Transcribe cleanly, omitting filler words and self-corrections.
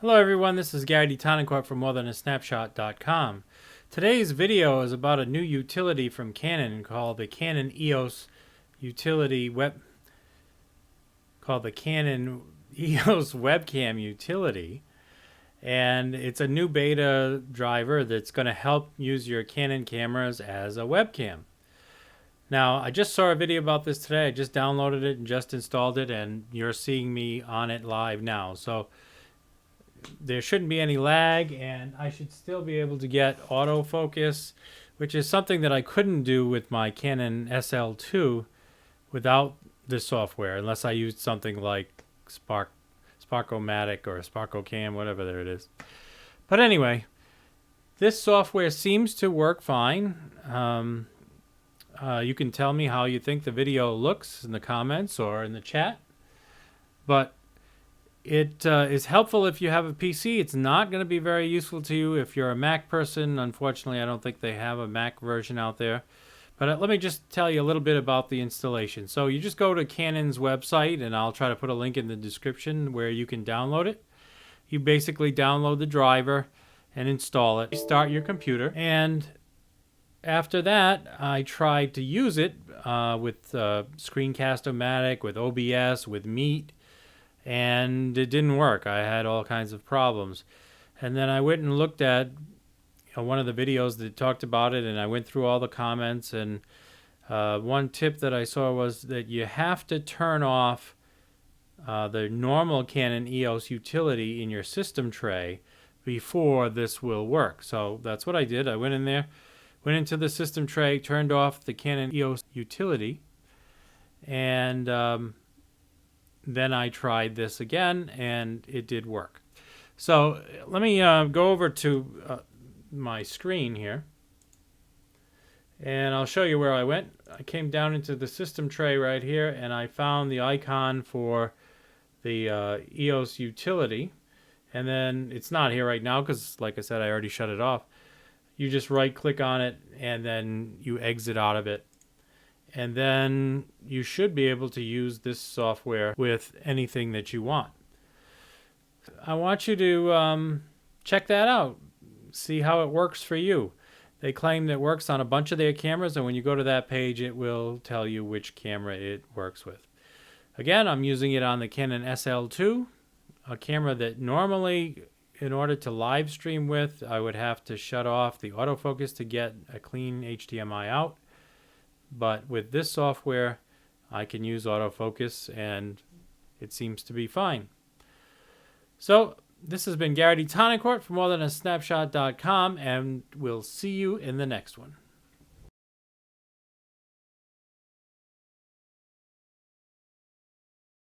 Hello everyone, this is Gary Tonicourt from morethanasnapshot.com. Today's video is about a new utility from Canon called the Canon EOS utility Canon EOS Webcam utility. And it's a new beta driver that's going to help use your Canon cameras as a webcam. Now, I just saw a video about this today. I just downloaded it and just installed it, and you're seeing me on it live now. So there shouldn't be any lag, and I should still be able to get autofocus, which is something that I couldn't do with my Canon SL2 without this software, unless I used something like Sparkomatic or Sparkocam, whatever there it is. But anyway, this software seems to work fine. You can tell me how you think the video looks in the comments or in the chat. But it is helpful if you have a PC. It's not going to be very useful to you if you're a Mac person. Unfortunately, I don't think they have a Mac version out there. But let me just tell you a little bit about the installation. So you just go to Canon's website, and I'll try to put a link in the description where you can download it. You basically download the driver and install it. Start your computer, and after that, I tried to use it with Screencast-O-Matic, with OBS, with Meet, and it didn't work. I had all kinds of problems. And then I went and looked at one of the videos that talked about it, and I went through all the comments, and one tip that I saw was that you have to turn off the normal Canon EOS utility in your system tray before this will work. So that's what I did. I went in there, went into the system tray, turned off the Canon EOS utility, and then I tried this again, and it did work. So let me go over to my screen here, and I'll show you where I went. I came down into the system tray right here, and I found the icon for the EOS utility. And then it's not here right now because, like I said, I already shut it off. You just right-click on it, and then you exit out of it. And then you should be able to use this software with anything that you want. I want you to check that out. See how it works for you. They claim that it works on a bunch of their cameras, and when you go to that page, it will tell you which camera it works with. Again, I'm using it on the Canon SL2, a camera that normally, in order to live stream with, I would have to shut off the autofocus to get a clean HDMI out. But with this software, I can use autofocus, and it seems to be fine. So this has been Gary Tonicourt from morethanasnapshot.com, and we'll see you in the next one.